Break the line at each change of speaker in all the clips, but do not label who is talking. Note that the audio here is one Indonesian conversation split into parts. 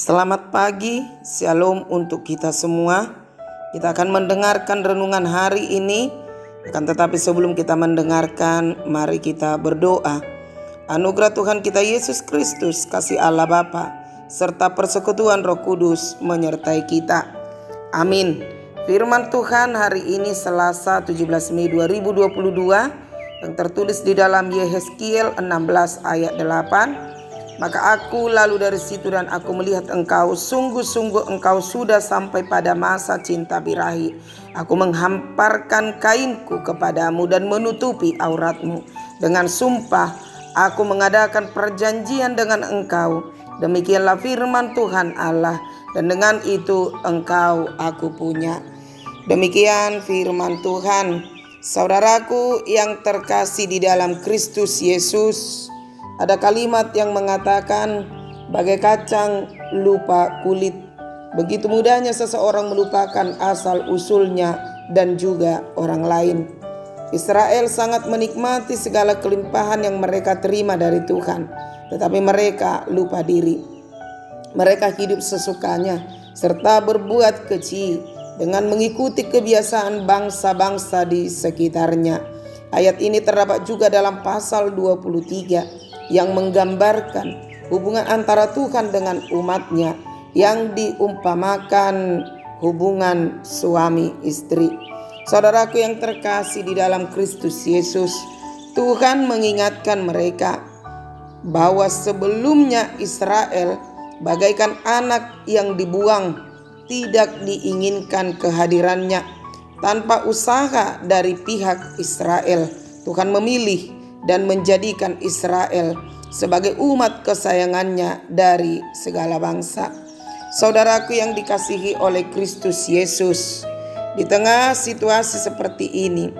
Selamat pagi, shalom untuk kita semua. Kita akan mendengarkan renungan hari ini. Akan tetapi sebelum kita mendengarkan, mari kita berdoa. Anugerah Tuhan kita Yesus Kristus, kasih Allah Bapa, serta persekutuan Roh Kudus menyertai kita. Amin. Firman Tuhan hari ini Selasa 17 Mei 2022 yang tertulis di dalam Yehezkiel 16 ayat 8. Maka aku lalu dari situ dan aku melihat engkau, sungguh-sungguh engkau sudah sampai pada masa cinta birahi. Aku menghamparkan kainku kepadamu dan menutupi auratmu. Dengan sumpah aku mengadakan perjanjian dengan engkau. Demikianlah firman Tuhan Allah, dan dengan itu engkau aku punya. Demikian firman Tuhan. Saudaraku yang terkasih di dalam Kristus Yesus, ada kalimat yang mengatakan bagai kacang lupa kulit. Begitu mudahnya seseorang melupakan asal usulnya dan juga orang lain. Israel sangat menikmati segala kelimpahan yang mereka terima dari Tuhan, tetapi mereka lupa diri. Mereka hidup sesukanya serta berbuat keji dengan mengikuti kebiasaan bangsa-bangsa di sekitarnya. Ayat ini terdapat juga dalam pasal 23 yang menggambarkan hubungan antara Tuhan dengan umatnya yang diumpamakan hubungan suami istri. Saudaraku yang terkasih di dalam Kristus Yesus, Tuhan mengingatkan mereka bahwa sebelumnya Israel bagaikan anak yang dibuang, tidak diinginkan kehadirannya. Tanpa usaha dari pihak Israel, Tuhan memilih dan menjadikan Israel sebagai umat kesayangannya dari segala bangsa. Saudaraku yang dikasihi oleh Kristus Yesus, di tengah situasi seperti ini,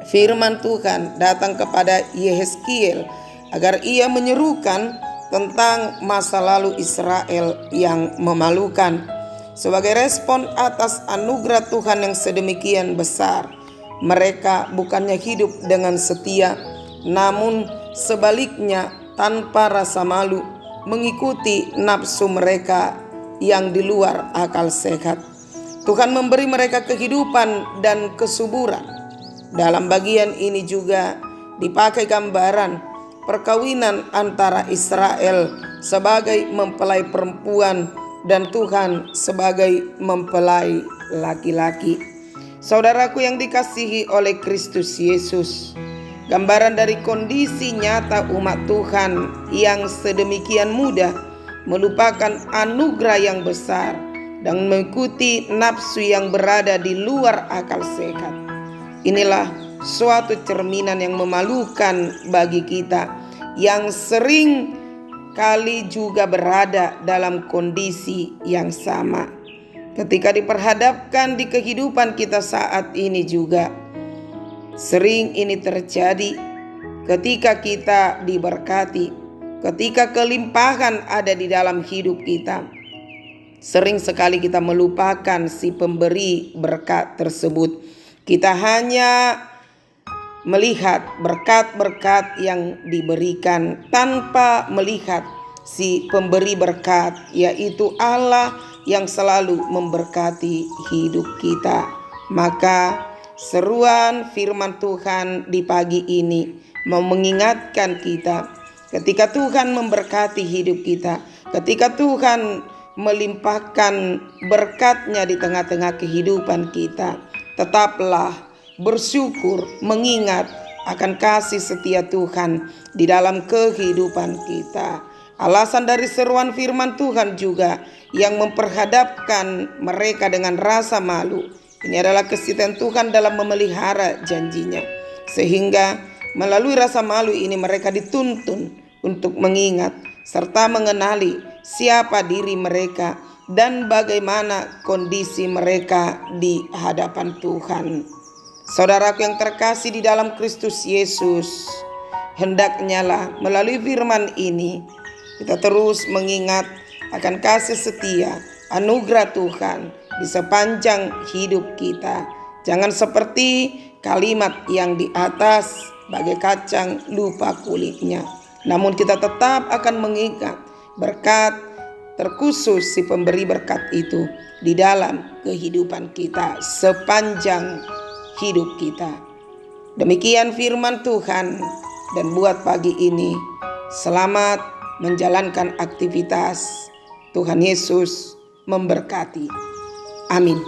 firman Tuhan datang kepada Yehezkiel agar ia menyerukan tentang masa lalu Israel yang memalukan. Sebagai respon atas anugerah Tuhan yang sedemikian besar, mereka bukannya hidup dengan setia, namun sebaliknya tanpa rasa malu mengikuti nafsu mereka yang di luar akal sehat. Tuhan memberi mereka kehidupan dan kesuburan. Dalam bagian ini juga dipakai gambaran perkawinan antara Israel sebagai mempelai perempuan dan Tuhan sebagai mempelai laki-laki. Saudaraku yang dikasihi oleh Kristus Yesus, gambaran dari kondisi nyata umat Tuhan yang sedemikian mudah melupakan anugerah yang besar dan mengikuti nafsu yang berada di luar akal sehat. Inilah suatu cerminan yang memalukan bagi kita yang sering kali juga berada dalam kondisi yang sama. Ketika diperhadapkan di kehidupan kita saat ini juga, sering ini terjadi ketika kita diberkati, ketika kelimpahan ada di dalam hidup kita. Sering sekali kita melupakan si pemberi berkat tersebut. Kita hanya melihat berkat-berkat yang diberikan tanpa melihat si pemberi berkat, yaitu Allah yang selalu memberkati hidup kita. Maka seruan firman Tuhan di pagi ini mau mengingatkan kita, ketika Tuhan memberkati hidup kita, ketika Tuhan melimpahkan berkat-Nya di tengah-tengah kehidupan kita, tetaplah bersyukur, mengingat akan kasih setia Tuhan di dalam kehidupan kita. Alasan dari seruan firman Tuhan juga yang memperhadapkan mereka dengan rasa malu. Ini adalah kesetiaan Tuhan dalam memelihara janjinya. Sehingga melalui rasa malu ini mereka dituntun untuk mengingat serta mengenali siapa diri mereka dan bagaimana kondisi mereka di hadapan Tuhan. Saudaraku yang terkasih di dalam Kristus Yesus, hendaknya lah melalui firman ini kita terus mengingat akan kasih setia, anugerah Tuhan di sepanjang hidup kita. Jangan seperti kalimat yang di atas bagai kacang lupa kulitnya, namun kita tetap akan mengingat berkat terkhusus si pemberi berkat itu di dalam kehidupan kita sepanjang hidup kita. Demikian firman Tuhan, dan buat pagi ini selamat menjalankan aktivitas. Tuhan Yesus memberkati. Amin.